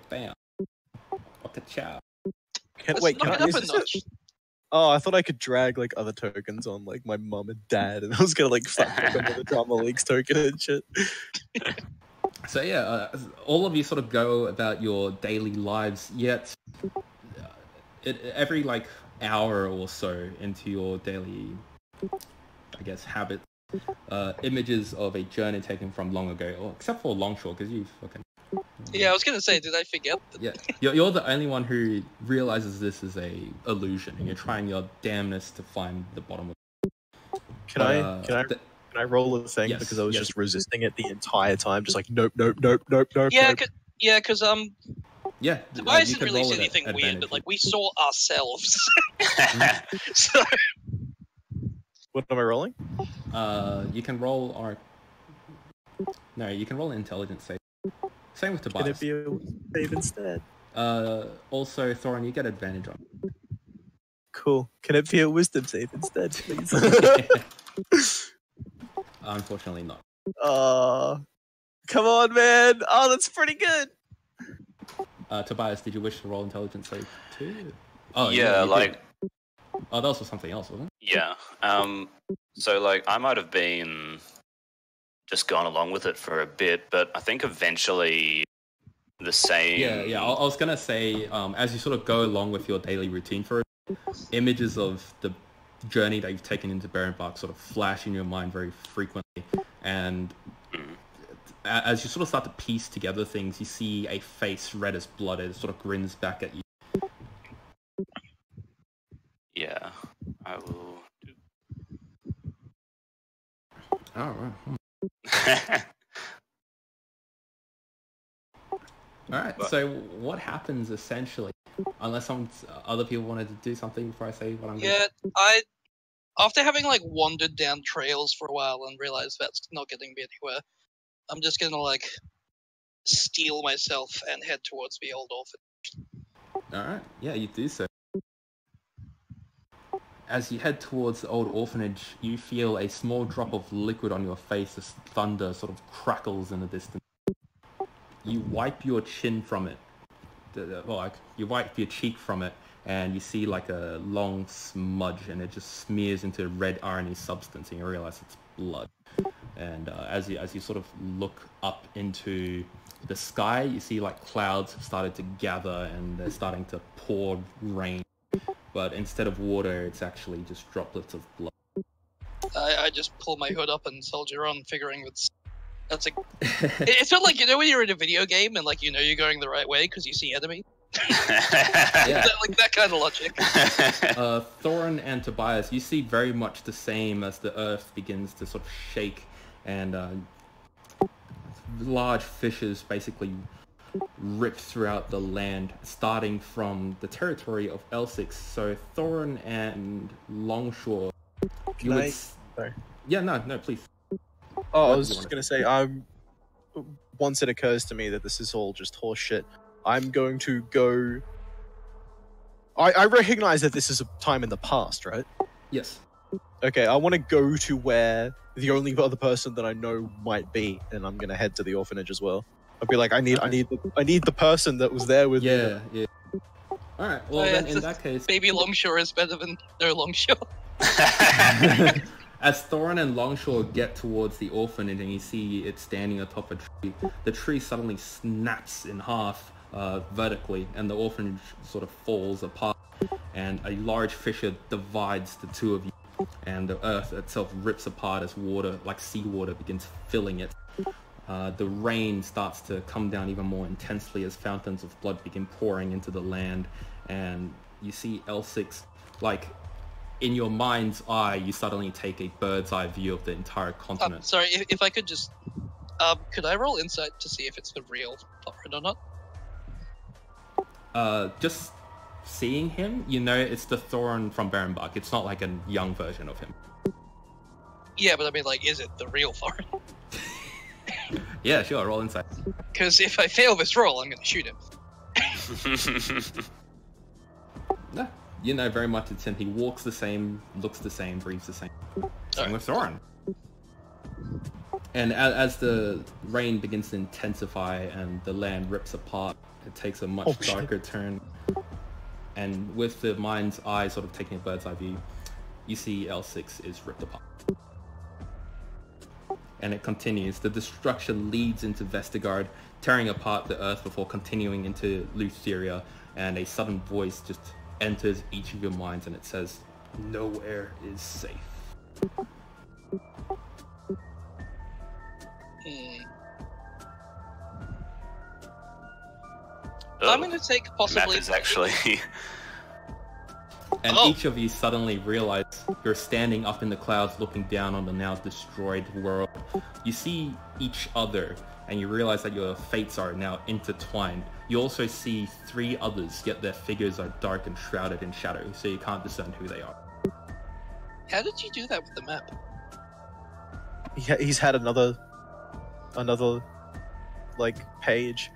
Bam. Okay, ciao. Wait, can I use this? Oh, I thought I could drag like other tokens on like my mum and dad, and I was gonna like start with the Drama League's token and shit. So yeah, all of you sort of go about your daily lives, yet every like hour or so into your daily, I guess, habits, images of a journey taken from long ago, or except for Longshore, because you fucking... Yeah, I was gonna say, did I forget? Yeah, you're the only one who realizes this is a illusion, and you're trying your damnedest to find the bottom of it. Can I roll a thing? Yes, because I was just resisting it the entire time, just like nope. Yeah, because yeah, Tobias didn't really see anything weird, but like we saw ourselves. So what am I rolling? You can roll you can roll an intelligence save. Same with Tobias. Can it be a save instead? Also, Thorin, you get advantage on it. Cool. Can it be a wisdom save instead, please? Unfortunately not. Come on, man. Oh, that's pretty good. Tobias, did you wish to roll intelligence save too? Oh, yeah, like... Oh, that was for something else, wasn't it? Yeah. So, like, I might have been just gone along with it for a bit, but I think eventually the same... Yeah. I was going to say, as you sort of go along with your daily routine for it, images of the journey that you've taken into Barrenbark sort of flash in your mind very frequently, and as you sort of start to piece together things, you see a face red as blood as it sort of grins back at you. Yeah, I will do... Oh, right. Alright, so what happens essentially? Unless other people wanted to do something before I say what I'm going to... Yeah, after having like wandered down trails for a while and realized that's not getting me anywhere, I'm just gonna like steel myself and head towards the old orphanage. Alright, yeah, you do so. As you head towards the old orphanage, you feel a small drop of liquid on your face as thunder sort of crackles in the distance. You wipe your chin from it. You wipe your cheek from it, and you see like a long smudge, and it just smears into red irony substance, and you realize it's blood. And as you sort of look up into the sky, you see like clouds have started to gather, and they're starting to pour rain. But instead of water, it's actually just droplets of blood. I just pull my hood up and soldier on, figuring that's like... It's not like, you know when you're in a video game and like you know you're going the right way because you see enemy? Yeah. Like that kind of logic. Thorin and Tobias, you see very much the same as the earth begins to sort of shake, and large fissures basically rip throughout the land, starting from the territory of Elsyx. So Thorin and Longshore, Sorry. Yeah, no, please. Oh, I was just gonna say, once it occurs to me that this is all just horse shit, I'm going to go... I recognize that this is a time in the past, right? Yes. Okay, I want to go to where the only other person that I know might be, and I'm gonna head to the orphanage as well. I'll be like, I need the person that was there with me. Yeah. All right. Well, then in that case, maybe Longshore is better than no Longshore. As Thorin and Longshore get towards the orphanage and you see it standing atop a tree, the tree suddenly snaps in half vertically, and the orphanage sort of falls apart, and a large fissure divides the two of you, and the earth itself rips apart as water, like seawater, begins filling it. The rain starts to come down even more intensely as fountains of blood begin pouring into the land, and you see Elsyx, like, in your mind's eye, you suddenly take a bird's eye view of the entire continent. Sorry, if I could just... could I roll insight to see if it's the real Thorin or not? Just seeing him, you know it's the Thorin from Barrenbark. It's not like a young version of him. Yeah, but I mean, like, is it the real Thorin? Yeah, sure, roll insight. Because if I fail this roll, I'm going to shoot him. No, you know very much it's him. He walks the same, looks the same, breathes the same. Same with Thorin. And as the rain begins to intensify and the land rips apart, it takes a much darker turn. And with the mind's eye sort of taking a bird's eye view, you see Elsyx is ripped apart. And it continues. The destruction leads into Vestergaard, tearing apart the earth before continuing into Lutheria, and a sudden voice just enters each of your minds and it says, "Nowhere is safe." I'm going to take possibly... Map is actually... And each of you suddenly realize you're standing up in the clouds looking down on the now destroyed world. You see each other and you realize that your fates are now intertwined. You also see 3 others, yet their figures are dark and shrouded in shadow, so you can't discern who they are. How did you do that with the map? He's had another like page.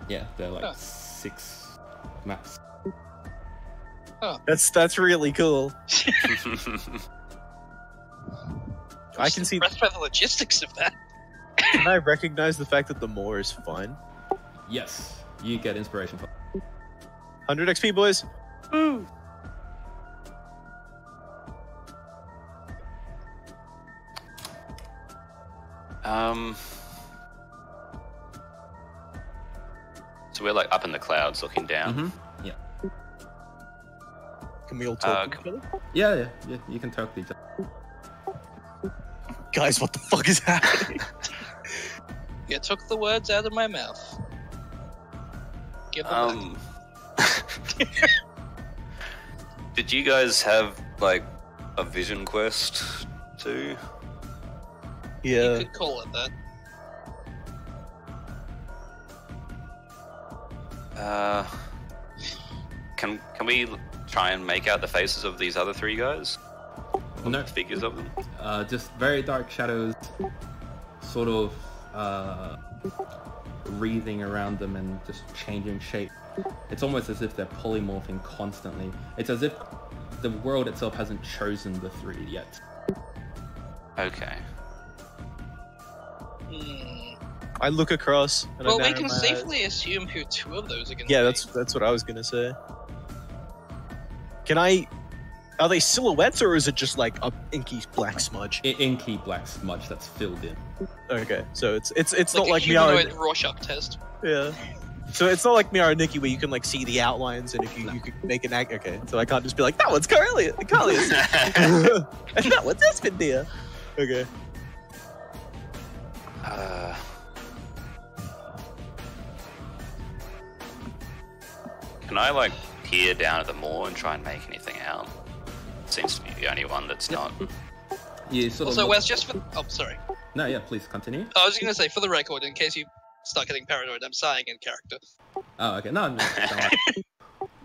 Yeah, they're like 6 maps. That's really cool. I can see. Impressed by the logistics of that. Can I recognize the fact that the moor is fun? Yes, you get inspiration for 100 XP, boys. Woo! So we're like up in the clouds looking down. Mm-hmm. Yeah. Can we all talk to each other? Yeah, you can talk to each other. Guys, what the fuck is happening? You took the words out of my mouth. Give them back. Did you guys have like a vision quest too? Yeah. You could call it that. Can we try and make out the faces of these other 3 guys? No. The figures of them? Just very dark shadows, sort of wreathing around them and just changing shape. It's almost as if they're polymorphing constantly. It's as if the world itself hasn't chosen the 3 yet. Okay. I look across. And Well, I we can safely assume who 2 of those are going to be. Yeah, that's what I was gonna say. Can I? Are they silhouettes or is it just like a inky black smudge? Inky black smudge that's filled in. Okay, so it's like not a like humanoid Rorschach test. Yeah. So it's not like Miara and Nikki where you can like see the outlines and if you could make an act. Okay, so I can't just be like that one's Carlius, and that one's Espendia. Okay. Can I like peer down at the moor and try and make anything out? Seems to be the only one that's not. You sort Also, of. Wes, just for... Oh, sorry. No, yeah, please continue. I was going to say, for the record, in case you start getting paranoid, I'm sighing in character. Oh, okay. No, don't worry.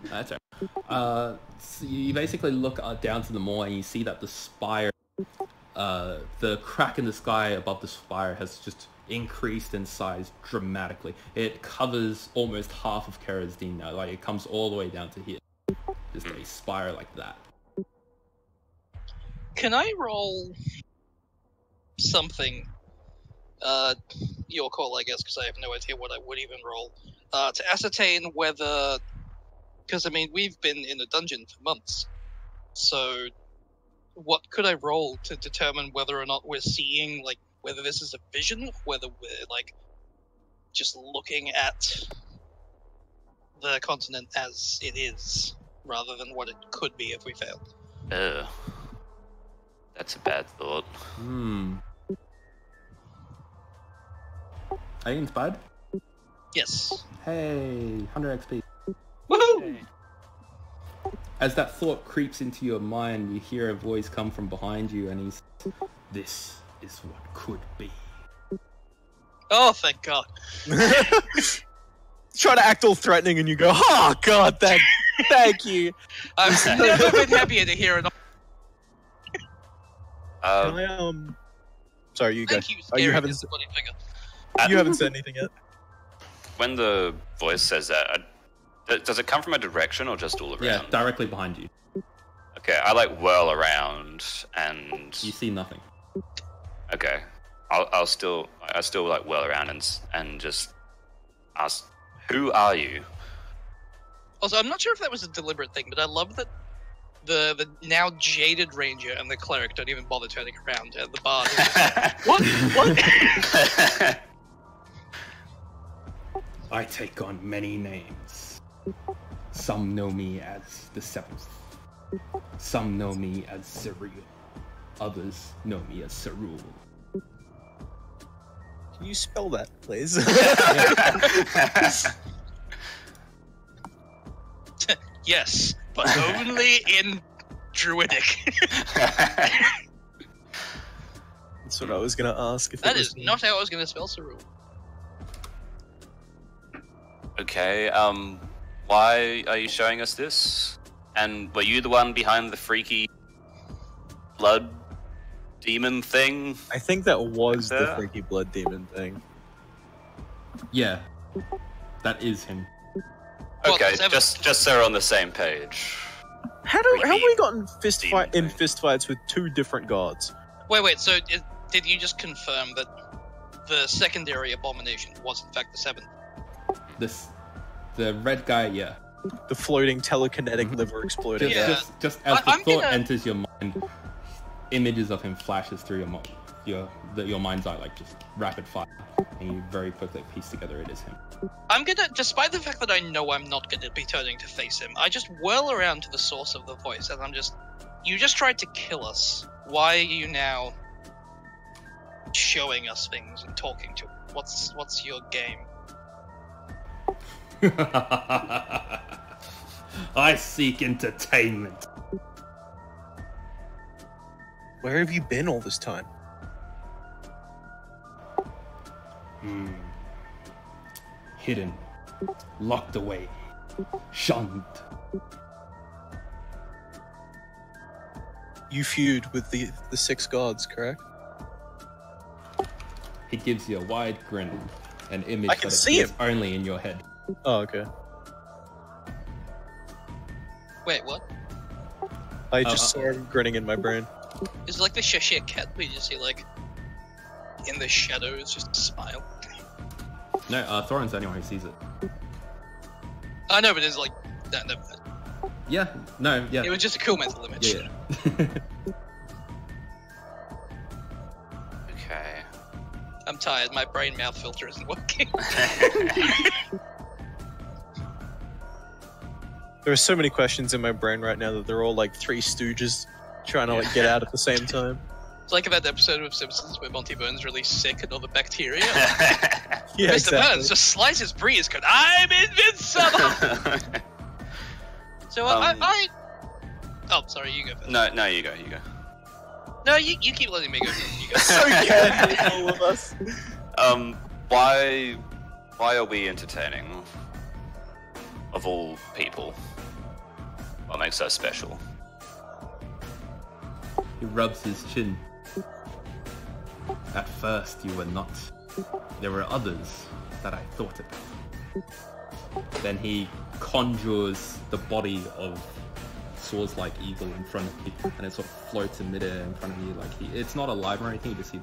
That's alright. So you basically look down to the moor and you see that the spire, the crack in the sky above the spire has just increased in size dramatically. It covers almost half of Karazdiin now. Like, it comes all the way down to here. Just a spire like that. Can I roll something? Your call, I guess, because I have no idea what I would even roll. To ascertain whether... Because, I mean, we've been in a dungeon for months. So, what could I roll to determine whether or not we're seeing, like, whether this is a vision, whether we're, like, just looking at the continent as it is, rather than what it could be if we failed? Ugh. That's a bad thought. Are you inspired? Yes. Hey, 100 XP. Woohoo! As that thought creeps into your mind, you hear a voice come from behind you and he's, "This is what could be." Oh, thank God. Try to act all threatening and you go, "Oh God, thank you." I've never been happier to hear it. Can I, sorry, you go. Thank you, Oh, you scary haven't disembodied figure. you haven't said anything yet. When the voice says that, does it come from a direction or just all around? Yeah, directly behind you. Okay, I like whirl around and... You see nothing. Okay. I still like whirl around and just ask, who are you? Also, I'm not sure if that was a deliberate thing, but I love that the now jaded ranger and the cleric don't even bother turning around, and the bard is just like, what? I take on many names. Some know me as the Seventh. Some know me as Zerul. Others know me as Zerul. Can you spell that, please? Yes, but only in Druidic. That's what I was gonna ask. If That it was is not how I was going to spell Zerul. Okay, why are you showing us this? And were you the one behind the freaky blood demon thing? I think that was Like the that? freaky blood demon thing. Yeah, that is him. Well, Okay, seven. just so we're on the same page. How have we gotten fistfights with two different gods? Wait, so did you just confirm that the secondary abomination was in fact the seventh? The red guy, yeah. The floating telekinetic liver exploder. Yeah. Just as the I'm thought gonna- enters your mind, images of him flashes through your mind's eye, like just rapid fire, and you very quickly piece together it is him. I'm gonna, despite the fact that I know I'm not gonna be turning to face him, I just whirl around to the source of the voice, and you just tried to kill us. Why are you now showing us things and talking to us? What's your game? I seek entertainment. Where have you been all this time? Hidden, locked away, shunned. You feud with the six gods, correct? He gives you a wide grin, an image I can that see appears him. only in your head. Oh, okay. Wait, what? I just saw him grinning in my brain. Is it like the Cheshire Cat where you just see, like, in the shadows, just a smile? No, Thorin's the only one who sees it. I know, but it's like, no. Yeah, no, yeah. It was just a cool mental image. Yeah. Okay. I'm tired, my brain mouth filter isn't working. There are so many questions in my brain right now that they're all like Three Stooges trying to like get out at the same time. It's like that episode of Simpsons where Monty Burns really sick and all the bacteria. Yeah, Mr. exactly. Burns just slices breeze because I'm invincible! So I... Oh, sorry, you go first. No, you go. No, you keep letting me go. You go. So yeah, all of us. Why are we entertaining? Of all people, what makes us special? He rubs his chin. At first you were not. There were others that I thought about. Then he conjures the body of Swords-like Eagle in front of you, and it sort of floats in midair in front of you. Like it's not alive or anything. You just see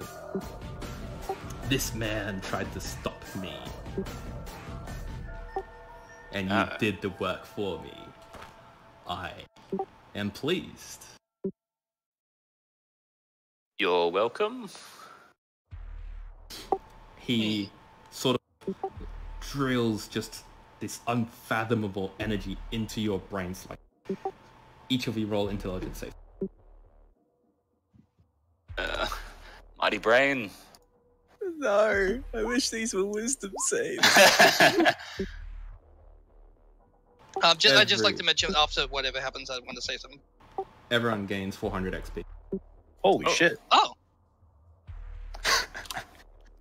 this man tried to stop me, and you did the work for me. I am pleased. You're welcome. He sort of drills just this unfathomable energy into your brains. Like each of you roll intelligence save. Mighty brain. No, I wish these were wisdom saves. I'd just like to mention after whatever happens, I want to say something. Everyone gains 400 XP. Holy shit. Oh,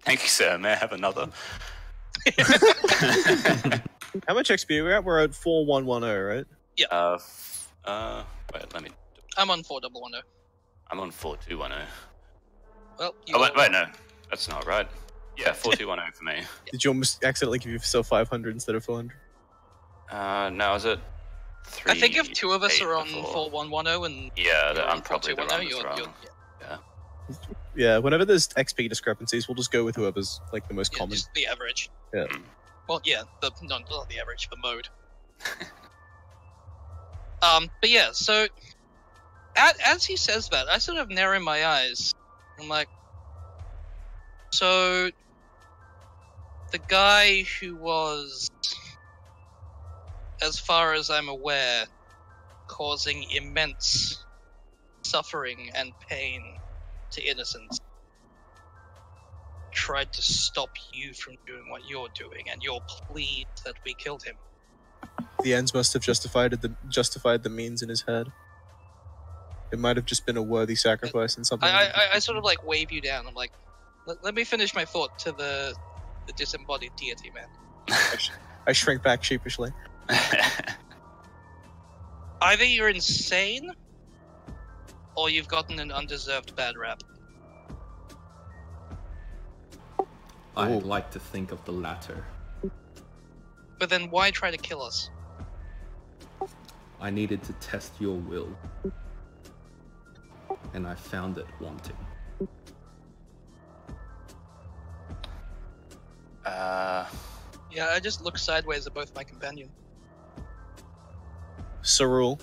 Thank you, sir. May I have another? How much XP are we at? We're at 4110, right? Wait, let me. I'm on 4110. I'm on 4210. Well, you Oh wait, no, that's not right. Yeah, 4210 for me. Did you almost accidentally give yourself 500 instead of 400? No, is it? I think if two of us 3, are on 4. 4110 and Yeah, you're I'm on probably the one 4210, that's you're wrong. Yeah. Yeah, whenever there's XP discrepancies, we'll just go with whoever's like the most Yeah, common. just the average. Yeah. Well, yeah, not the average, the mode. But yeah, so as he says that, I sort of narrow my eyes. I'm like, so the guy who was, as far as I'm aware, causing immense suffering and pain to innocents, tried to stop you from doing what you're doing, and you're pleased that we killed him. The ends must have justified the means in his head. It might have just been a worthy sacrifice and something. I sort of like wave you down. I'm like, let me finish my thought to the disembodied deity, man. I shrink back sheepishly. Either you're insane, or you've gotten an undeserved bad rap. I'd like to think of the latter. But then why try to kill us? I needed to test your will. And I found it wanting. Yeah, I just look sideways at both my companions. Sarul,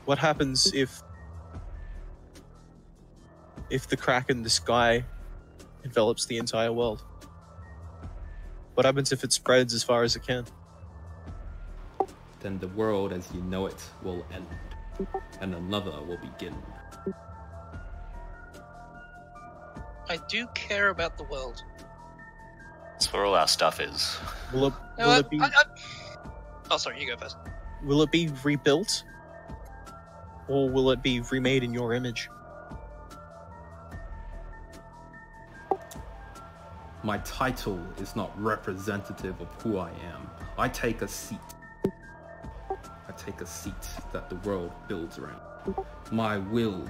what happens if the crack in the sky envelops the entire world? What happens if it spreads as far as it can? Then the world as you know it will end, and another will begin. I do care about the world. That's where all our stuff is. Will it be? Oh, sorry, you go first. Will it be rebuilt, or will it be remade in your image? My title is not representative of who I am. I take a seat. I take a seat that the world builds around. My will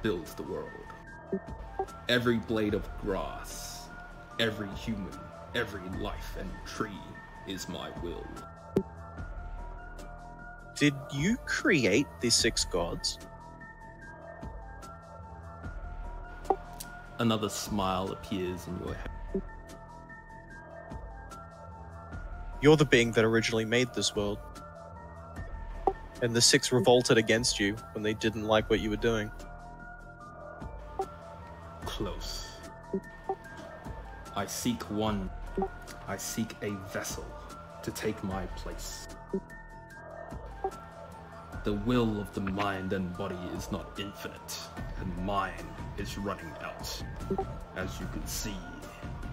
builds the world. Every blade of grass, every human, every life and tree is my will. Did you create the 6 gods? Another smile appears in your head. You're the being that originally made this world. And the 6 revolted against you when they didn't like what you were doing. Close. I seek a vessel to take my place. The will of the mind and body is not infinite, and mine is running out. As you can see,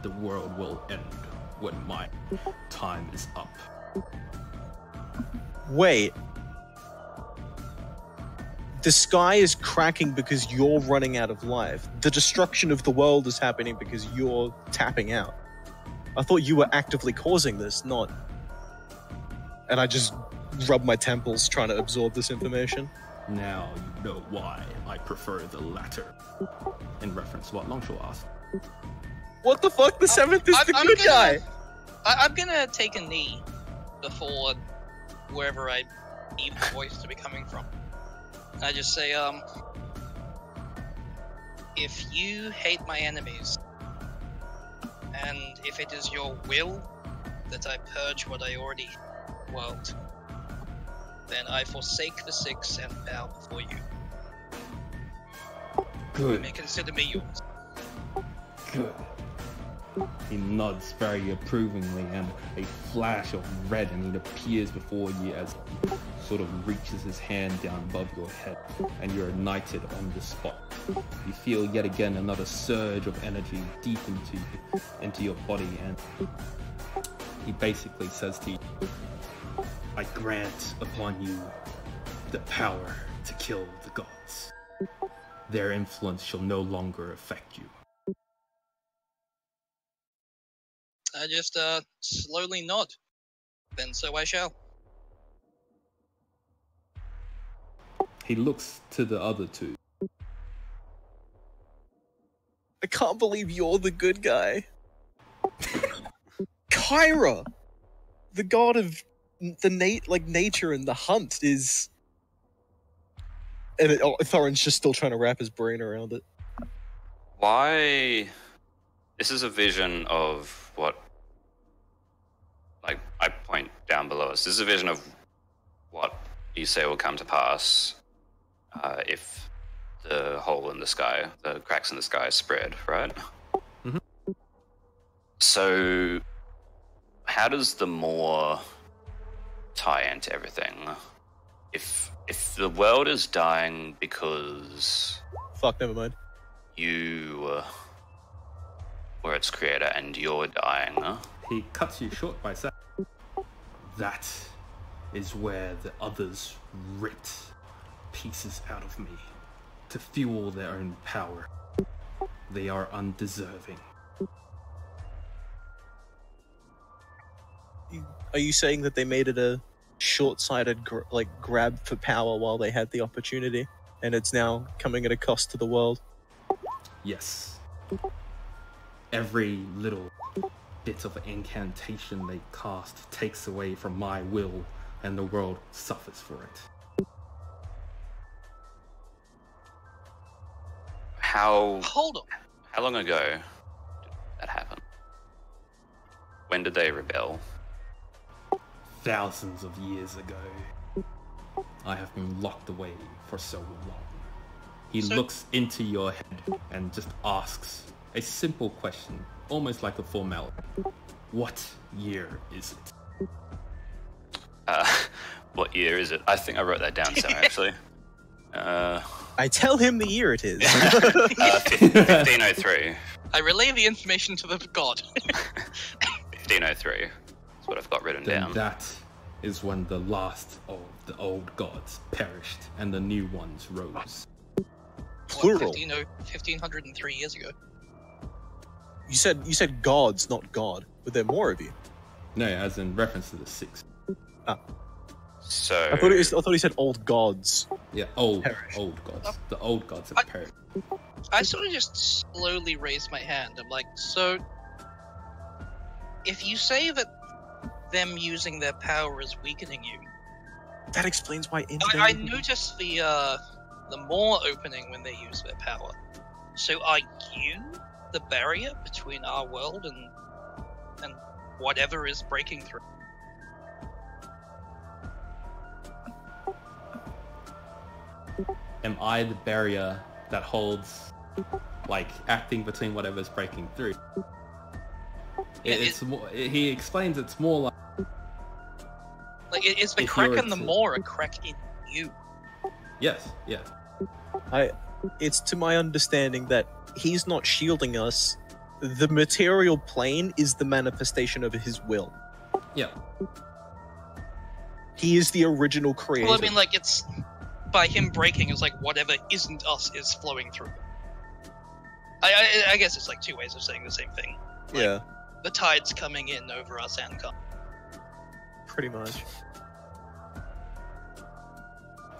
the world will end when my time is up. Wait. The sky is cracking because you're running out of life. The destruction of the world is happening because you're tapping out. I thought you were actively causing this, not... And I just rub my temples trying to absorb this information. Now you know why I prefer the latter. In reference to what Longshore asked. What the fuck? The 7th is the good guy! I'm gonna take a knee before wherever I need the voice to be coming from. I just say, if you hate my enemies, and if it is your will that I purge what I already world, then I forsake the 6 and bow before you. Good. You may consider me yours. Good. He nods very approvingly, and a flash of red, and he appears before you as he sort of reaches his hand down above your head, and you're ignited on the spot. You feel yet again another surge of energy deep into your body, and he basically says to you, I grant upon you the power to kill the gods. Their influence shall no longer affect you. I just slowly nod. Then so I shall. He looks to the other two. I can't believe you're the good guy. Kyra, the god of the nature and the hunt, is... And Thorin's just still trying to wrap his brain around it. Why? This is a vision of what, like, I point down below us. This is a vision of what you say will come to pass if the hole in the sky, the cracks in the sky spread, right? Mhm. So, how does the Maw tie into everything? If the world is dying because Fuck, never mind. you were its creator and you're dying, He cuts you short by saying, "That is where the others ripped pieces out of me to fuel their own power. They are undeserving." Are you saying that they made it a short-sighted grab for power while they had the opportunity, and it's now coming at a cost to the world? Yes. Every little bit of incantation they cast takes away from my will, and the world suffers for it. Hold on. How long ago did that happen? When did they rebel? Thousands of years ago. I have been locked away for so long. He looks into your head and just asks a simple question, almost like a formality. What year is it? What year is it? I think I wrote that down somewhere, actually. I tell him the year it is. 1503. I relay the information to the god. 1503. That's what I've got written Then down. that is when the last of the old gods perished and the new ones rose. Plural. 1503 years ago. You said gods, not god. Were there more of you? No, as in reference to the six. So I thought he said old gods. Yeah, old Perished. gods. The old gods have perished. I sort of just slowly raised my hand. I'm like, so if you say that them using their power is weakening you, That explains why. I noticed the Maw opening when they use their power. So are you the barrier between our world and whatever is breaking through? Am I the barrier that holds, like, acting between whatever's breaking through? It's more. He explains it's more like is the if crack you're in the to- Maw a crack in you? yes, yeah. It's to my understanding that he's not shielding us. The material plane is the manifestation of his will. Yeah. He is the original creator. Well, I mean, like, it's by him breaking, it's like whatever isn't us is flowing through. I guess it's like two ways of saying the same thing. Like, yeah, the tide's coming in over us and come. pretty much.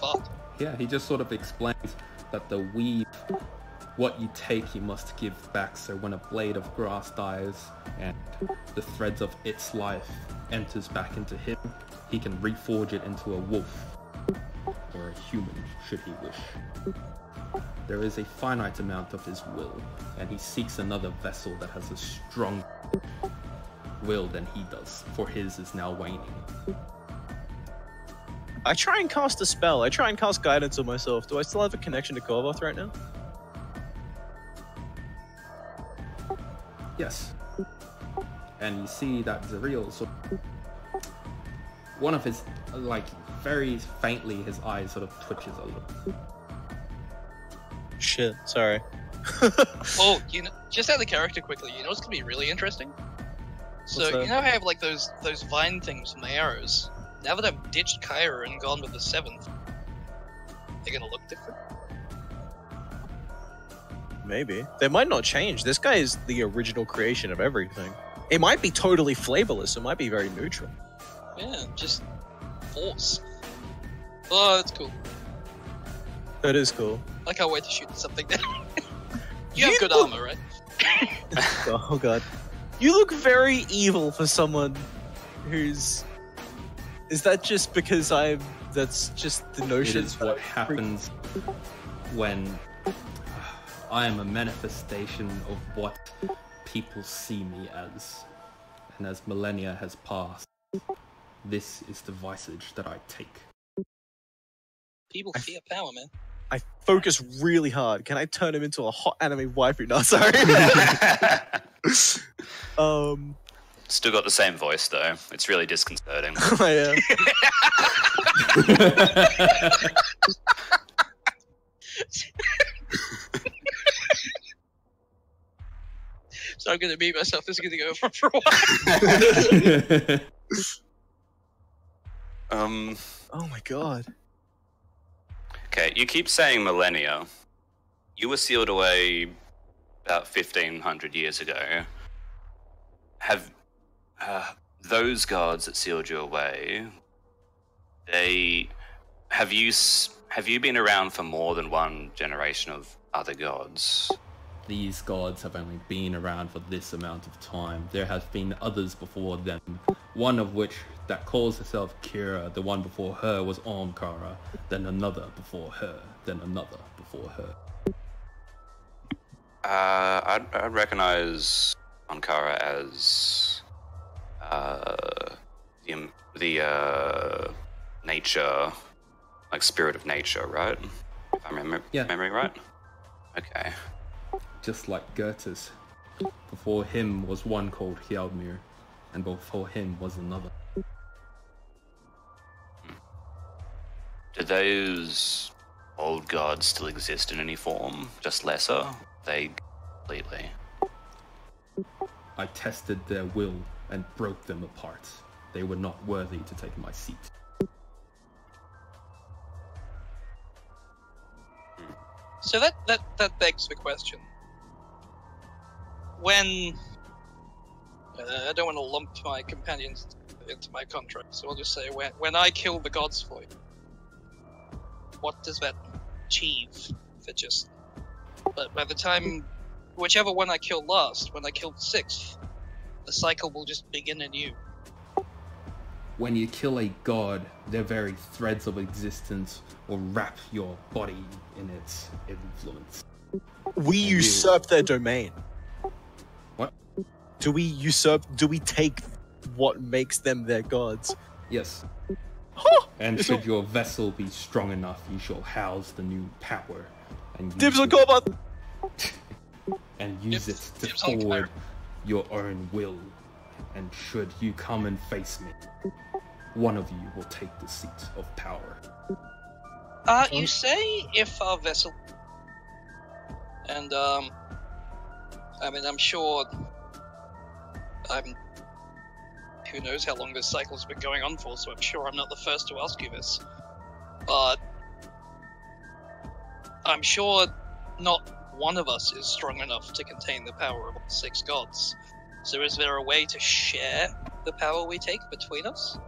Fuck. Yeah, he just sort of explains that the weave, what you take, you must give back. So when a blade of grass dies and the threads of its life enters back into him, he can reforge it into a wolf or a human, should he wish. There is a finite amount of his will, and he seeks another vessel that has a strong will than he does, for his is now waning. I try and cast a spell. I try and cast guidance on myself. Do I still have a connection to Korvoth right now? Yes. And you see that Zariel sort of, one of his, like, very faintly, his eyes sort of twitches a little. Shit, sorry. Oh, just out of the character quickly, you know what's gonna be really interesting? So, What's that? you know how I have like those vine things from the arrows? Now that I've ditched Kyra and gone with the 7th, they're gonna look different. Maybe. They might not change. This guy is the original creation of everything. It might be totally flavorless. It might be very neutral. Yeah, just force. Oh, that's cool. That is cool. I can't wait to shoot something down. You have good armor, right? Oh god. You look very evil for someone who's... Is that just because that's just the It notion? is what happens when I am a manifestation of what people see me as. And as millennia has passed, this is the visage that I take. People fear power, man. I focus really hard. Can I turn him into a hot anime waifu? No, sorry. Still got the same voice though. It's really disconcerting. Yeah. So I'm gonna mute myself. This is gonna go on for a while. Oh my god. Okay, you keep saying millennia. You were sealed away about 1500 years ago. Have those gods that sealed you away? Have you been around for more than one generation of other gods? These gods have only been around for this amount of time. There have been others before them. One of which that calls herself Kira, the one before her was Omkara, then another before her, then another before her. I'd recognize Omkara as the nature, like spirit of nature, right? If I'm remembering right? Okay. Just like Goethe's. Before him was one called Hjalmir, and before him was another. Do those old gods still exist in any form? Just lesser? Vague? Completely? I tested their will and broke them apart. They were not worthy to take my seat. So that begs the question. When I don't want to lump my companions into my contract, so I'll just say when I kill the gods for you, what does that achieve? But by the time, whichever one I kill last, when I kill the sixth, the cycle will just begin anew. When you kill a god, their very threads of existence will wrap your body in its influence. We usurp their domain. What? Do we take what makes them their gods? Yes. Huh! And should your vessel be strong enough, you shall house the new power and Dibs on Corbett! and use it to forward your own will. And should you come and face me, one of you will take the seat of power. You say if our vessel, and I mean, I'm sure, who knows how long this cycle's been going on for, so I'm sure I'm not the first to ask you this, but I'm sure not one of us is strong enough to contain the power of all 6 gods. So is there a way to share the power we take between us?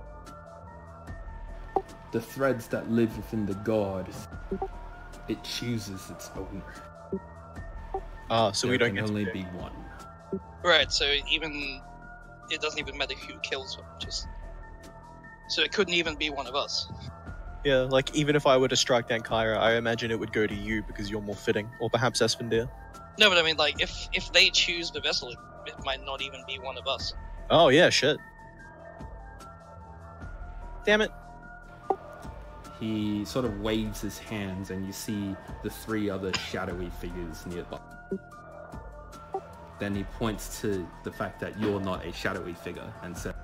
The threads that live within the god, it chooses its owner. So there we don't can get only to be one. Right, so it doesn't even matter who kills them, so it couldn't even be one of us. Yeah, like even if I were to strike down Kyra, I imagine it would go to you because you're more fitting, or perhaps Espendir. No, but I mean, like, if they choose the vessel, it might not even be one of us. Oh yeah, shit. Damn it. He sort of waves his hands and you see the 3 other shadowy figures nearby. Then he points to the fact that you're not a shadowy figure and says,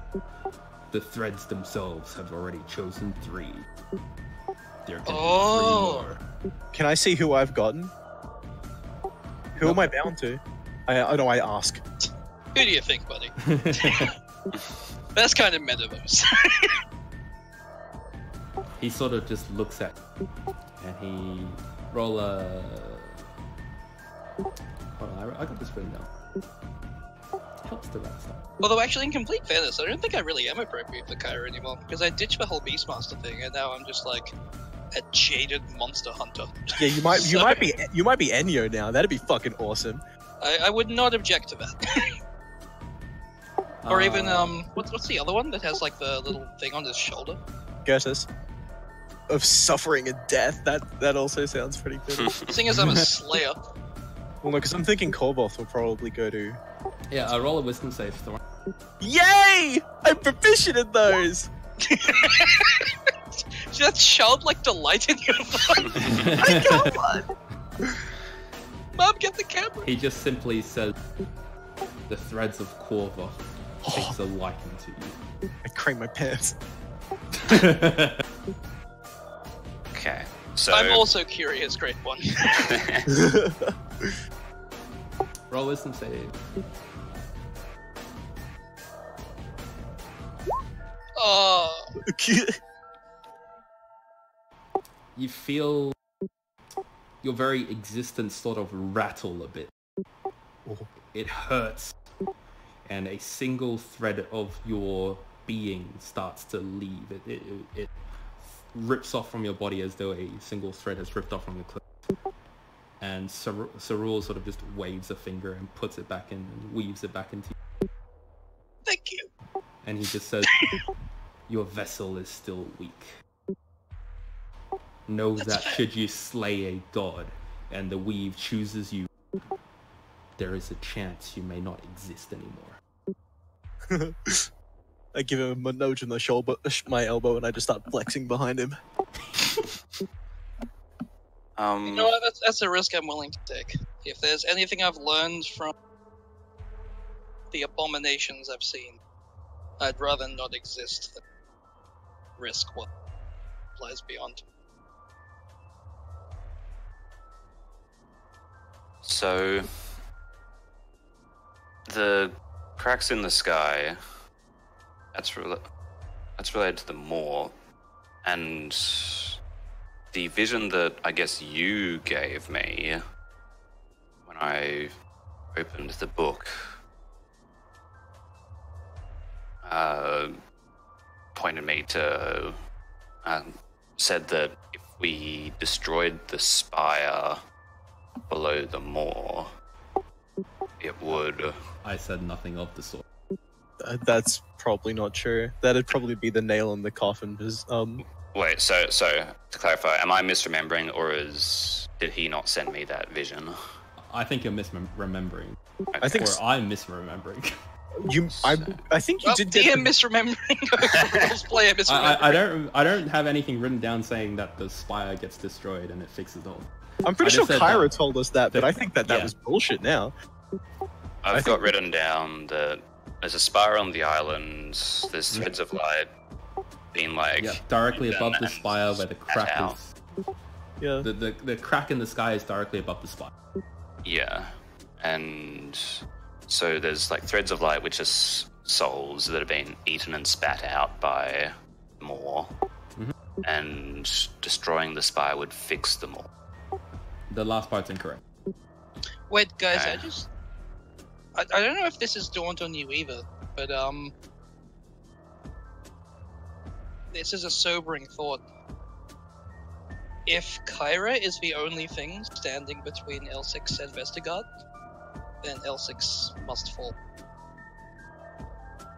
the threads themselves have already chosen 3. There can be 3 more. Can I see who I've gotten? Who am I bound to? I know I ask. Who do you think, buddy? That's kind of metaverse. He sort of just looks at you, and he roll a... Hold on, I got this written down. Helps the rest up. Although actually, in complete fairness, I don't think I really am appropriate for Kyra anymore, because I ditched the whole Beastmaster thing, and now I'm just like a jaded monster hunter. Yeah, you might be Enyo now. That'd be fucking awesome. I would not object to that. Or even what's the other one that has like the little thing on his shoulder? Goethe's. Of suffering and death. That also sounds pretty good. Seeing as I'm a slayer. Well, no, because I'm thinking Korvoth will probably go to... Yeah, roll a wisdom save. Thor. Yay! I'm proficient in those! See that childlike delight in your voice? I got one! Mom, get the camera! He just simply says, the threads of Korvoth takes a liking to you. I crank my pants. Okay, so I'm also curious, great one. Roll wisdom save. Oh, You feel your very existence sort of rattle a bit. It hurts, and a single thread of your being starts to leave. It rips off from your body as though a single thread has ripped off from your clothes. And Sarul sort of just waves a finger and puts it back in and weaves it back into you. thank you. And he just says, your vessel is still weak. Know that should you slay a god and the weave chooses you, there is a chance you may not exist anymore. I give him a nudge in the shoulder, my elbow, and I just start flexing behind him. You know what? That's a risk I'm willing to take. If there's anything I've learned from the abominations I've seen, I'd rather not exist than risk what lies beyond. So, the cracks in the sky, that's related to the Moor, and the vision that I guess you gave me when I opened the book pointed me to, said that if we destroyed the spire below the moor, it would... I said nothing of the sort. That's probably not true. That'd probably be the nail in the coffin. Because, Wait, so to clarify, am I misremembering, or did he not send me that vision? I think you're misremembering. Okay. I think Or I'm misremembering. I think you Well, did DM get misremembering. Player misremembering. I don't have anything written down saying that the spire gets destroyed and it fixes all. I'm pretty I sure just said Kyra that- told us that, but I think that yeah. was bullshit now. I've got written down that there's a spire on the island, there's threads of light being like... Yeah, directly then above the and spire where the crack out. is. Yeah. The crack in the sky is directly above the spire. Yeah, and so there's like threads of light, which are souls that have been eaten and spat out by Moor, and destroying the spire would fix them all. The last part's incorrect. Wait, guys, Okay. I don't know if this has dawned on you either, but this is a sobering thought. If Kyra is the only thing standing between Elsyx and Vestergaard, then Elsyx must fall.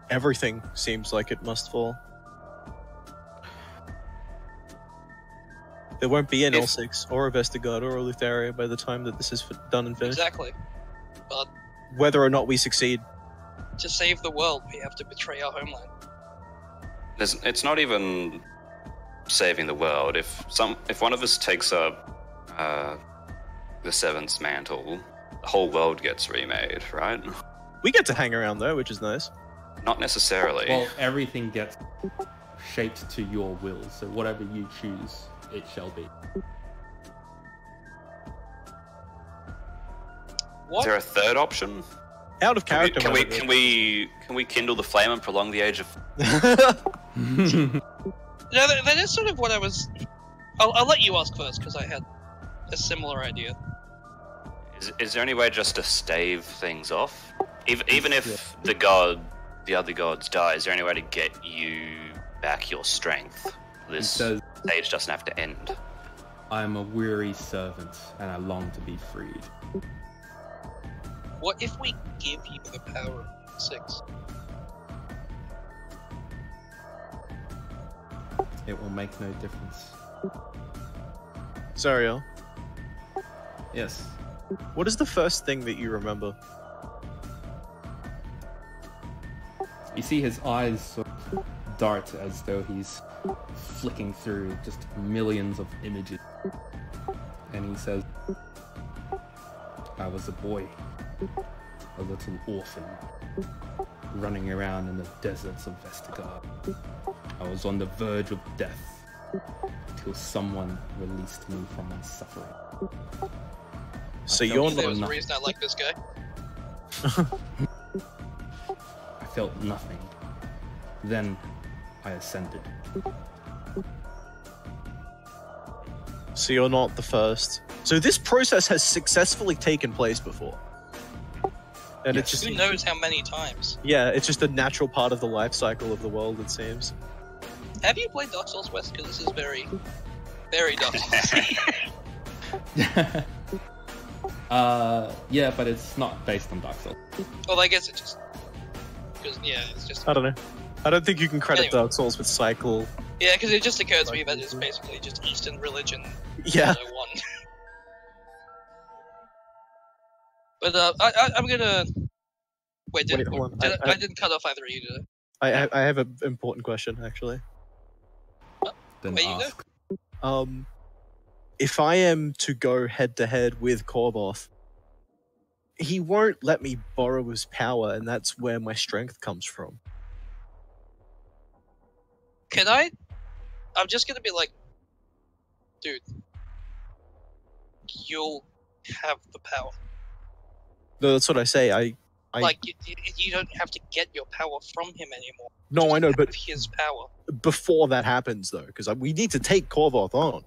Everything seems like it must fall. There won't be an Elsyx or a Vestergaard or a Lutheria by the time that this is done and finished. Exactly. But Whether or not we succeed. to save the world, we have to betray our homeland. It's not even saving the world. If one of us takes up the Seventh Mantle, the whole world gets remade, right? We get to hang around though, which is nice. Not necessarily. Well, everything gets shaped to your will, so whatever you choose, it shall be. What? Is there a third option? Out of character. Can we kindle the flame and prolong the age of... No, that is sort of what I was... I'll let you ask first, because I had a similar idea. Is there any way just to stave things off? Even if the other gods die, is there any way to get you back your strength? This says- stage doesn't have to end. I am a weary servant, and I long to be freed. What if we give you the power of 6? It will make no difference. Zariel, Yes. What is the first thing that you remember? You see his eyes sort of dart as though he's flicking through just millions of images. And he says, I was a boy, a little orphan, running around in the deserts of Vestergaard. I was on the verge of death till someone released me from my suffering. So you're There not was a reason I like this guy. I felt nothing. Then I ascended. So you're not the first. So this process has successfully taken place before. And it's just Who knows how many times? yeah, it's just a natural part of the life cycle of the world, it seems. Have you played Dark Souls West? Because this is very, very Dark Souls. Yeah, but it's not based on Dark Souls. Well, I guess it just... Because, yeah, it's just... I don't know. I don't think you can credit Anyway. Dark Souls with cycle. Yeah, because it just occurred to me that it's basically just Eastern religion Yeah. 101. But, I'm gonna... Wait, hold on. I didn't cut off either of you, did I have an important question, actually. Then Where you ask. If I am to go head to head with Korvoth, he won't let me borrow his power, and that's where my strength comes from. Can I? I'm just gonna be like, dude, you'll have the power. No, that's what I say. I Like, you don't have to get your power from him anymore. no, Just I know, have but his power. before that happens, though, because we need to take Korvoth on.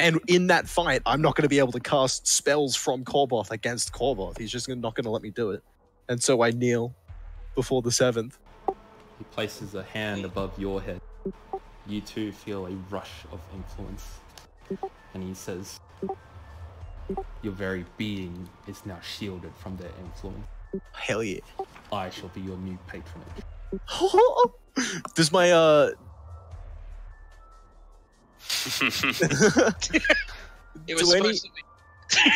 And in that fight, I'm not going to be able to cast spells from Korvoth against Korvoth. He's just not going to let me do it. And so I kneel before the 7th. He places a hand above your head. You too feel a rush of influence. And he says, your very being is now shielded from their influence. Hell yeah. I shall be your new patronage. Does my, It was do any- supposed to be.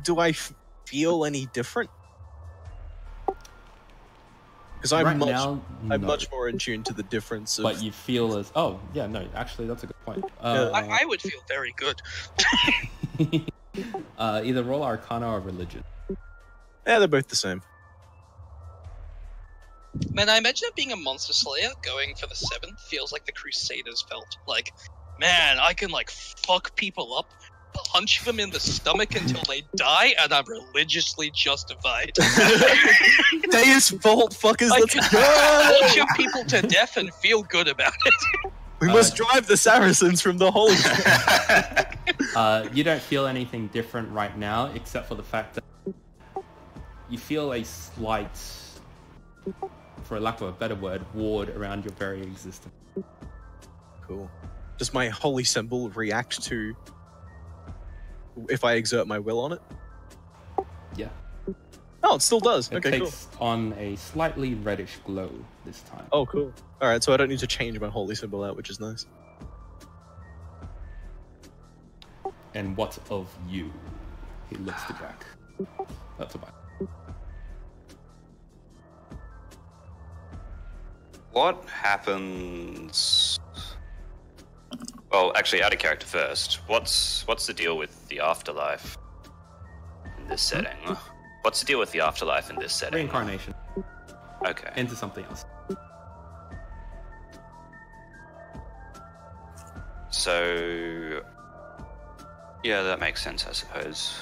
do I feel any different? Because I'm Right much, now, I'm no. much more in tune to the difference of... But you feel as... Oh, yeah, no, actually, that's a good point. I would feel very good. Either roll Arcana or Religion. Yeah, they're both the same. Man, I imagine it being a monster slayer going for the 7th feels like the Crusaders felt. Like, man, I can, like, fuck people up, punch them in the stomach until they die, and I'm religiously justified. Deus Vault, fuckers, I let's can go! torture people to death and feel good about it. We must drive the Saracens from the Holy You don't feel anything different right now, except for the fact that you feel a slight, for lack of a better word, ward around your very existence. Cool. Does my holy symbol react to if I exert my will on it? Yeah. Oh, it still does. It Okay, cool. takes on a slightly reddish glow this time. Oh, cool. Alright, so I don't need to change my holy symbol out, which is nice. And what of you? He looks to Jack. That's about. What happens? Well, actually, out of character first. What's the deal with the afterlife in this setting? What's the deal with the afterlife in this setting? Reincarnation Okay. into something else. So, yeah, that makes sense, I suppose.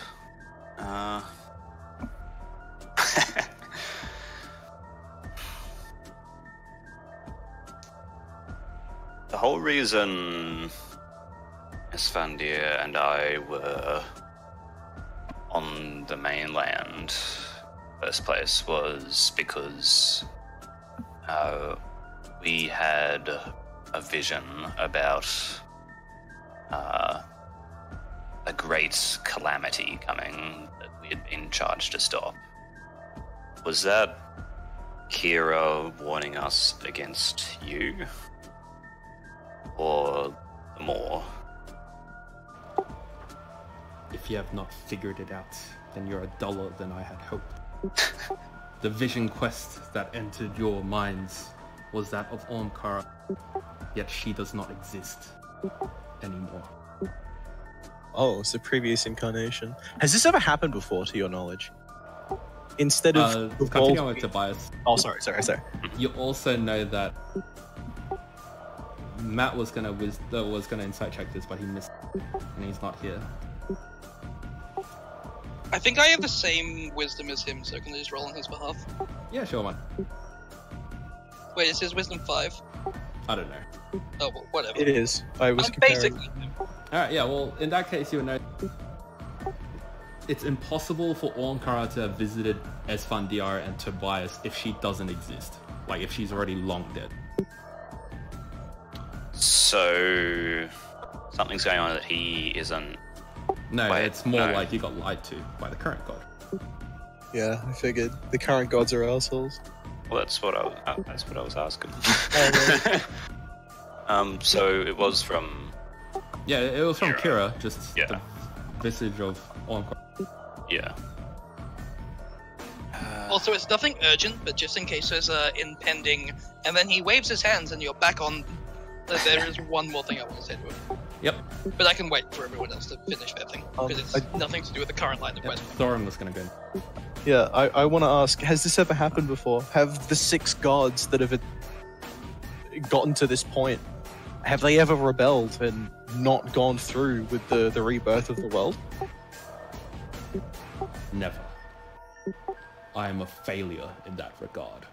The whole reason Esfandir and I were on the mainland first place was because we had a vision about a great calamity coming that we had been charged to stop. Was that Kira warning us against you? Or more? If If you have not figured it out, then you're duller than I had hoped. The vision quest that entered your minds was that of Ormkara, yet she does not exist anymore. Oh, it's the previous incarnation. Has this ever happened before, to your knowledge? Instead of the continuing world... with Tobias. Oh, sorry. You also know that Matt was gonna insight check this, but he missed, and he's not here. I think I have the same wisdom as him, so can I just roll on his behalf? Yeah, sure, man. Wait, is his wisdom 5? I don't know. Oh, well, whatever. It is. I was I'm comparing... basically... Alright, yeah, well, in that case, you would know it's impossible for Ormkara to have visited Esfandiar and Tobias if she doesn't exist. Like, if she's already long dead. So something's going on that he isn't. No, Wait, it's more no. like you got lied to by the current god. Yeah, I figured. The current gods are assholes. Well, that's what I was asking. Oh, So it was from. Yeah, it was from Kira. Kira, just Yeah. the visage of Ormkara. Yeah. Also, it's nothing urgent, but just in case there's impending... And then he waves his hands and you're back on... There is one more thing I want to say to him. Yep. But I can wait for everyone else to finish their thing, because it's nothing to do with the current line of Yep. questioning. Thorin was gonna go. yeah, I want to ask, has this ever happened before? Have the 6 gods that have gotten to this point, have they ever rebelled and not gone through with the rebirth of the world? Never. I am a failure in that regard.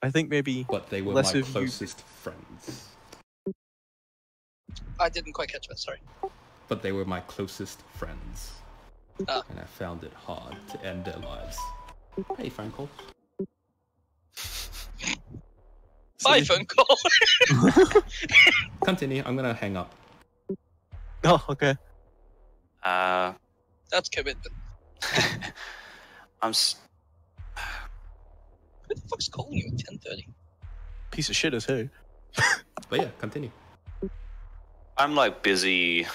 I think maybe... But they were Less my of you- closest friends. I didn't quite catch that, sorry. But they were my closest friends. Ah. And I found it hard to end their lives. Hey, phone call. Bye, phone call! Continue, I'm gonna hang up. Oh, okay. That's commitment. I'm. Who the fuck's calling you at 10:30? Piece of shit is who? But yeah, continue. I'm like busy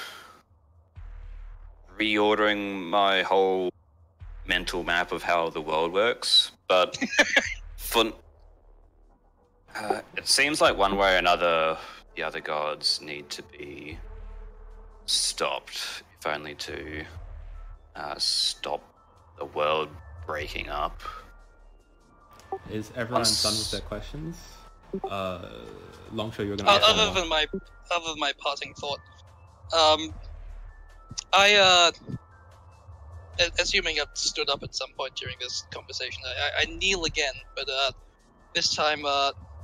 reordering my whole mental map of how the world works, but for it seems like one way or another the other gods need to be stopped, if only to stop the world breaking up. Is everyone done with their questions? Longshore, you're gonna. Other than my parting thought, assuming I've stood up at some point during this conversation, I kneel again, but this time,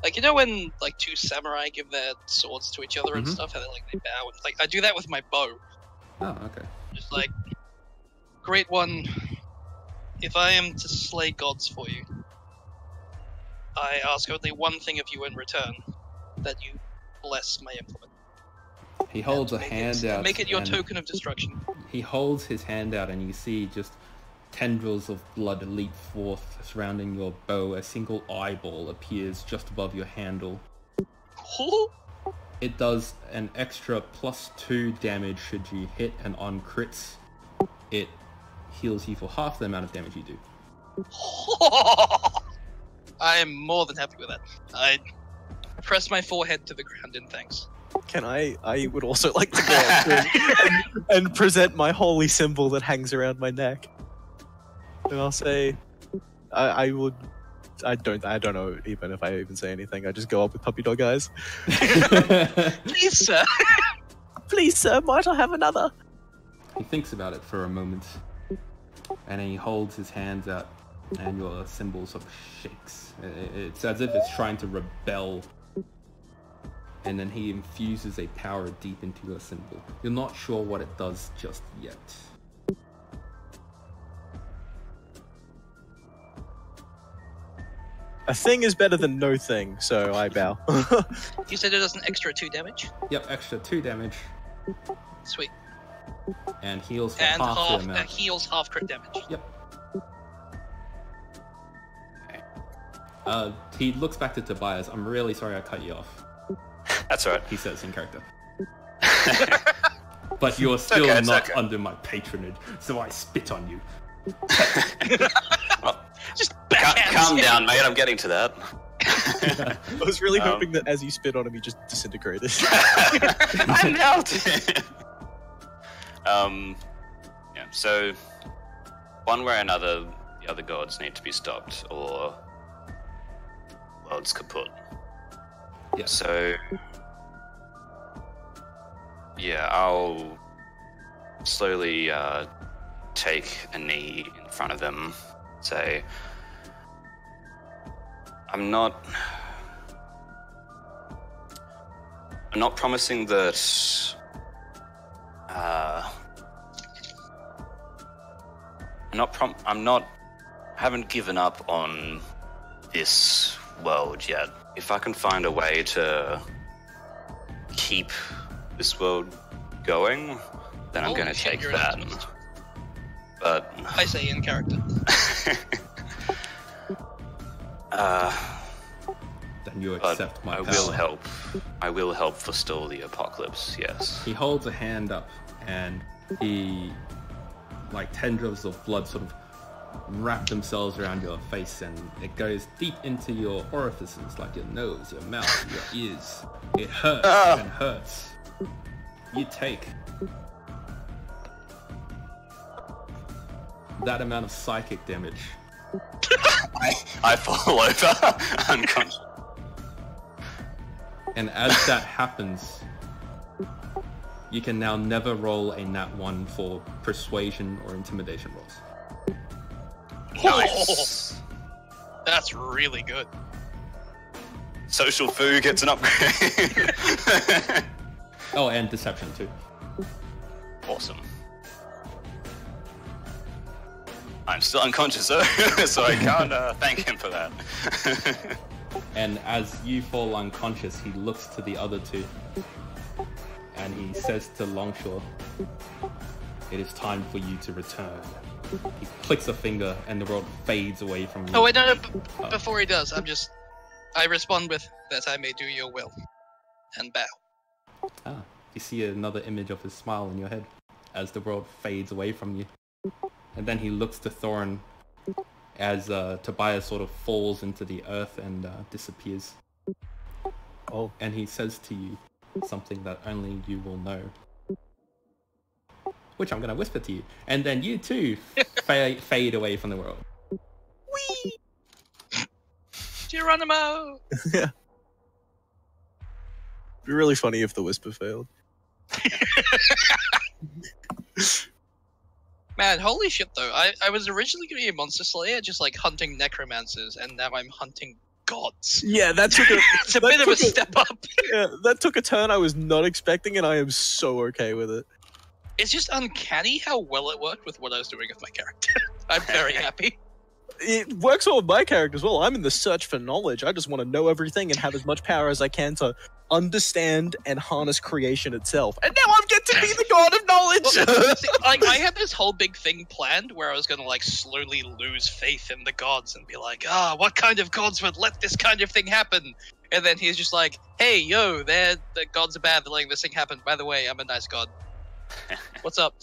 like, you know when like 2 samurai give their swords to each other and stuff, and they bow, and, like, I do that with my bow. Oh, okay. Just like, Great One, if I am to slay gods for you, I ask only one thing of you in return, that you bless my implement. He holds a hand out. Make it your and token of destruction. He holds his hand out, and you see just tendrils of blood leap forth surrounding your bow. A single eyeball appears just above your handle. It does an extra +2 damage should you hit, and on crits, it heals you for half the amount of damage you do. I am more than happy with that. I press my forehead to the ground in thanks. Can I would also like to go up and present my holy symbol that hangs around my neck. And I'll say, I don't know even if I even say anything. I just go up with puppy dog eyes. Please, sir. Please, sir, might I have another? He thinks about it for a moment, and then he holds his hands out, and your symbol sort of shakes. It's as if it's trying to rebel. And then he infuses a power deep into your symbol. You're not sure what it does just yet. A thing is better than no thing, so I bow. You said it does an extra 2 damage? Yep, extra 2 damage, Sweet. and heals for And half the amount. heals half crit damage. Yep. He looks back to Tobias. I'm really sorry I cut you off. That's alright. He says in character. but you're still okay, it's not okay. under my patronage, so I spit on you. Well, Just backhands calm him. down, mate. I'm getting to that. I was really hoping that as you spit on him, he just disintegrated. I nailed it. Yeah. So, one way or another, the other gods need to be stopped, or world's kaput. Yeah. So, yeah, I'll slowly take a knee in front of them, say, I'm not promising that haven't given up on this world yet. If I can find a way to keep this world going, then I'm Holy going to shit, take you're an that. optimist. But I say in character. Then you but accept my I power. will help. I will help forestall the apocalypse. Yes. He holds a hand up, and he, like tendrils of blood, sort of wrap themselves around your face, and it goes deep into your orifices, like your nose, your mouth, your ears. It hurts and hurts. You take that amount of psychic damage. I fall over unconscious. And as that happens, you can now never roll a nat 1 for persuasion or intimidation rolls. Nice. That's really good. Social food gets an upgrade. Oh, and deception too. Awesome. I'm still unconscious, though, so I can't thank him for that. And as you fall unconscious, he looks to the other two, and he says to Longshore, "It is time for you to return." He clicks a finger, and the world fades away from you. Oh wait, no. Before he does, I respond with that I may do your will, and bow. Ah, you see another image of his smile in your head as the world fades away from you. And then he looks to Thorin as Tobias sort of falls into the earth and disappears. Oh. And he says to you something that only you will know, which I'm going to whisper to you. And then you too fade away from the world. Whee! Geronimo! Yeah. It'd be really funny if the whisper failed. Man, holy shit though. I was originally going to be a monster slayer, just like hunting necromancers, and now I'm hunting gods. Yeah, that took a It's a bit of a step up. yeah, that took a turn I was not expecting, and I am so okay with it. It's just uncanny how well it worked with what I was doing with my character. I'm very happy. It works well with my character as well. I'm in the search for knowledge. I just want to know everything and have as much power as I can to understand and harness creation itself. And now I get to be the god of knowledge! See, like, I had this whole big thing planned where I was going to like slowly lose faith in the gods and be like, what kind of gods would let this kind of thing happen? And then he's just like, hey, yo, the gods are bad, they're letting this thing happen. By the way, I'm a nice god. What's up?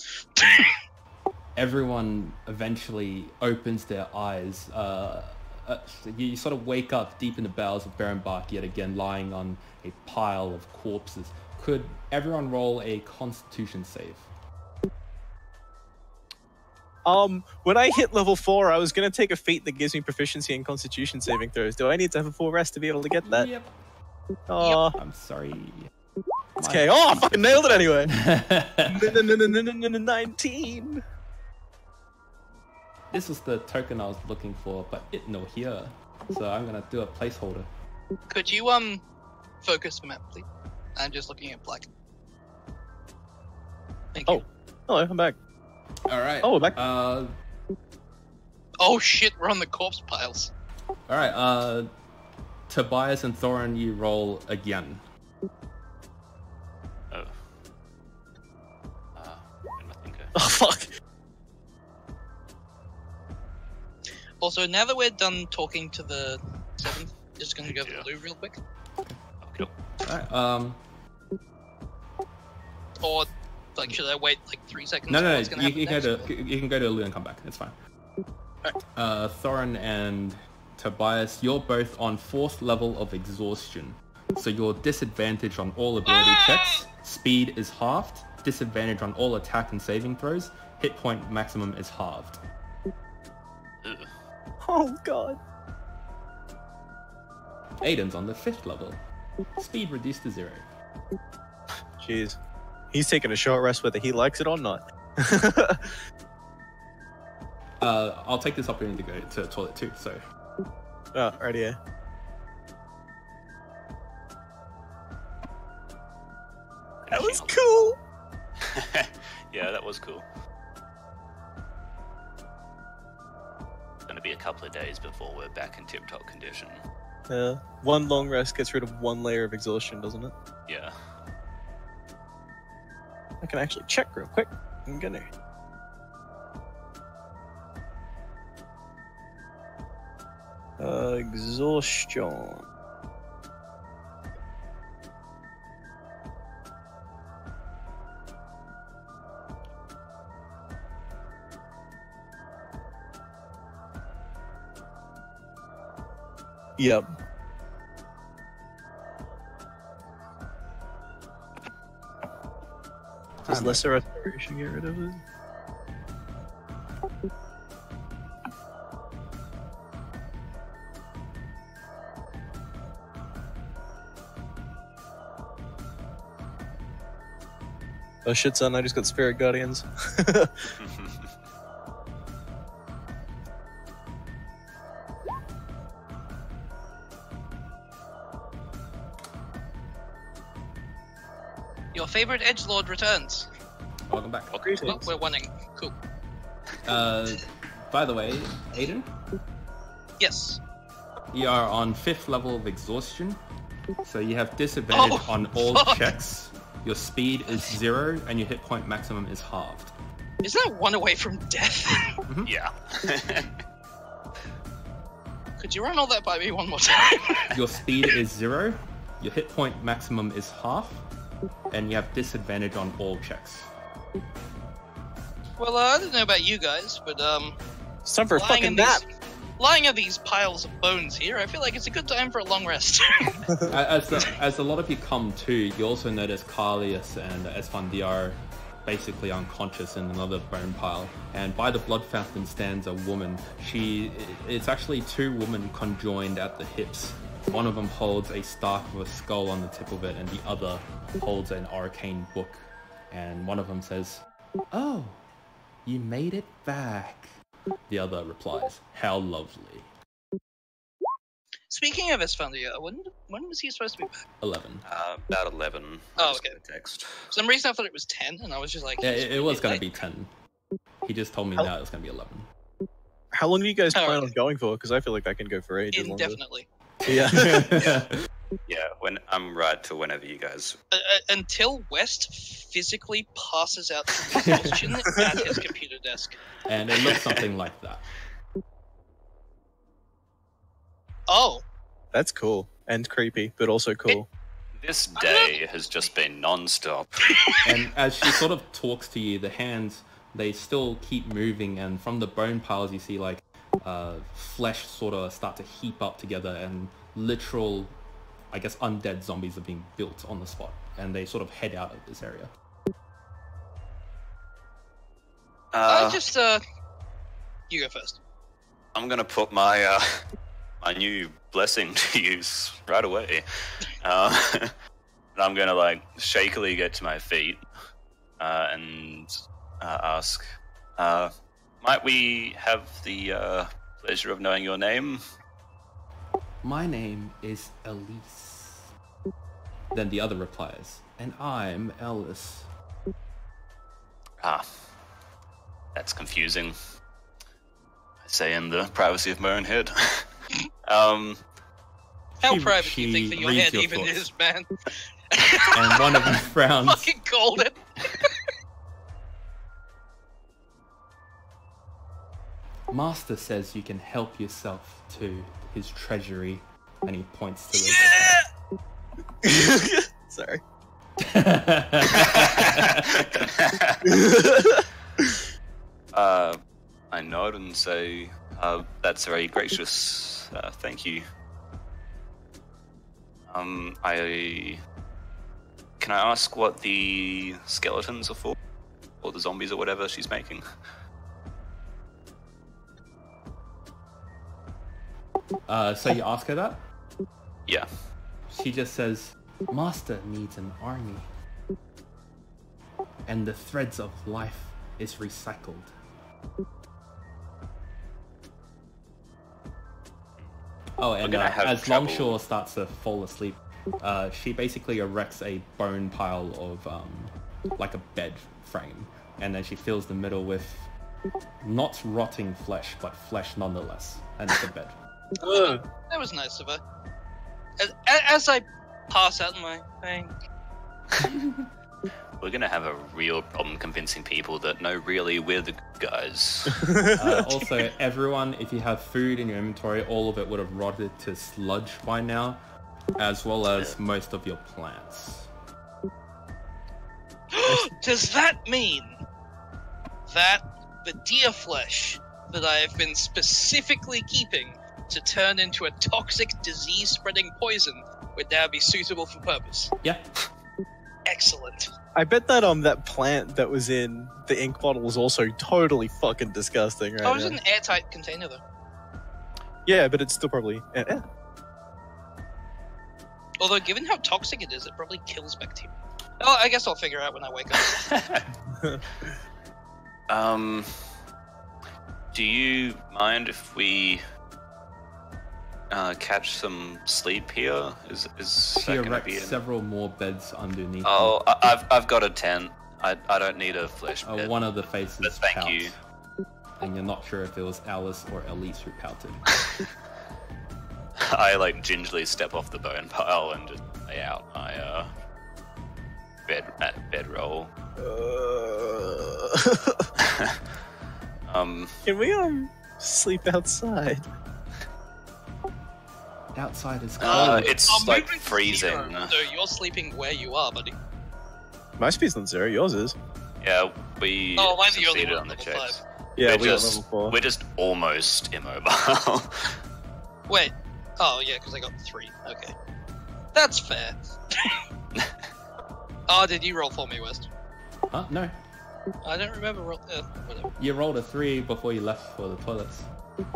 Everyone eventually opens their eyes. You sort of wake up deep in the bowels of Barrenbark yet again, lying on a pile of corpses. Could everyone roll a Constitution save? When I hit level 4, I was going to take a feat that gives me proficiency in Constitution saving throws. Do I need to have a full rest to be able to get that? Yep. Oh, I'm sorry. it's okay. Oh, I fucking nailed it anyway. 19. This was the token I was looking for, but it no here. So I'm gonna do a placeholder. Could you focus the map, please? I'm just looking at black. Thank you. Hello, I'm back. All right. Oh, we're back. Oh shit, we're on the corpse piles. All right. Tobias and Thorin, you roll again. Oh. Nothing good. Oh, fuck. Also, now that we're done talking to the 7th, just gonna go to the loo real quick. Oh, cool. All right. Or Like, should I wait like 3 seconds? No, no, What's gonna you happen can go to Lou and come back. It's fine. Alright. Thorin and Tobias, you're both on 4th level of exhaustion. So your disadvantage on all ability checks, speed is halved, disadvantage on all attack and saving throws, hit point maximum is halved. Oh god. Aiden's on the 5th level. Speed reduced to 0. Jeez. He's taking a short rest whether he likes it or not. I'll take this opportunity to go to the toilet too, so... Oh, right here. That was cool! Yeah, that was cool. It's gonna be a couple of days before we're back in tip-top condition. One long rest gets rid of 1 layer of exhaustion, doesn't it? Yeah. I can actually check real quick. I'm gonna. Exhaustion. Yep. Does lesser restoration get rid of it? Oh shit, son, I just got Spirit Guardians. Your favorite edgelord returns. Welcome back. Oh, we're winning. Cool. By the way, Aiden, Yes. you are on 5th level of exhaustion, so you have disadvantage on all checks. Your speed is 0, and your hit point maximum is halved. Is that 1 away from death? Yeah. Could you run all that by me one more time? Your speed is 0, your hit point maximum is half, and you have disadvantage on all checks. Well, I don't know about you guys, but It's time for a lying fucking in nap. lying in these piles of bones here, I feel like it's a good time for a long rest. As a lot of you come to, you also notice Carlius and Esfandiar basically unconscious in another bone pile. And by the blood fountain stands a woman. It's actually 2 women conjoined at the hips. One of them holds a staff with a skull on the tip of it, and the other holds an arcane book. And one of them says, "Oh, you made it back." The other replies, "How lovely." Speaking of Esfandia, when was he supposed to be back? 11. About 11. Oh, I just okay. got a text. For some reason I thought it was 10, and I was just like... Yeah, he's it was going to really be 10. He just told me now it was going to be 11. How long do you guys Oh, plan okay. on going for? Because I feel like I can go for late. ages longer. Indefinitely. Yeah. Yeah, when I'm right to whenever you guys. Until West physically passes out from exhaustion at his computer desk. And it looks something like that. Oh, That's cool. And creepy, but also cool. This day has just been non-stop. And as she sort of talks to you, the hands, they still keep moving, and from the bone piles you see like flesh sort of start to heap up together, and literal, I guess, undead zombies are being built on the spot, and they sort of head out of this area. you go first. I'm gonna put my my new blessing to use right away. And I'm gonna like shakily get to my feet and ask, might we have the pleasure of knowing your name? My name is Elsyx. Then the other replies, and I'm Ellis. Ah, that's confusing. I say in the privacy of my own head. How She- private do she you think that your reads head your even thoughts. is, man? And one of them frowns. Fucking golden. Master says you can help yourself to his treasury, and he points to Yeah! Sorry. I nod and say, "That's very gracious. Thank you." Can I ask what the skeletons are for, or the zombies, or whatever she's making? So you ask her that? Yeah. She just says, "Master needs an army, and the threads of life is recycled." Oh, and as Longshore starts to fall asleep, she basically erects a bone pile of like a bed frame, and then she fills the middle with not rotting flesh, but flesh nonetheless, and it's a bed. That was nice of her. As I pass out my thing. We're gonna have a real problem convincing people that no, really, we're the good guys. Also, everyone, if you have food in your inventory, all of it would have rotted to sludge by now, as well as most of your plants. Does that mean that the deer flesh that I have been specifically keeping to turn into a toxic disease-spreading poison would now be suitable for purpose? Yeah. Excellent. I bet that that plant that was in the ink bottle was also totally fucking disgusting, right? Oh, it was in an airtight container though. Yeah, but it's still probably Although, given how toxic it is, it probably kills bacteria. Oh, I guess I'll figure out when I wake up. Do you mind if we catch some sleep here? Is She erects several more beds underneath. Oh, I've got a tent. I don't need a flesh bed. One of the faces But thank pouts, you. and you're not sure if it was Alice or Elise who pouted. I like gingerly step off the bone pile and just lay out my bedroll. Can we sleep outside? Outside is cold. It's I'm like moving to freezing. 0, so you're sleeping where you are, buddy. My speed's not 0, yours is. Yeah, we Oh, mine's the only succeeded one on the level checks. 5. Yeah, we're just, got level 4. We're just almost immobile. Wait. Oh, yeah, because I got 3. Okay. That's fair. Oh, did you roll for me, West? Huh? No. I don't remember whatever. You rolled a 3 before you left for the toilets.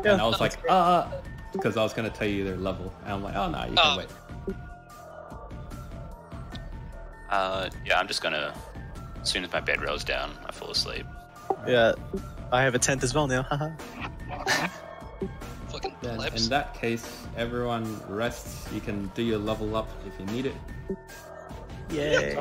Yeah, And I was that's like, because I was going to tell you their level. And I'm like, oh no, you can wait. Yeah, I'm just gonna... As soon as my bedroll's down, I fall asleep. Yeah, I have a tent as well now. Haha. Fucking Then plebs. in that case, everyone rests. You can do your level up if you need it. Yay.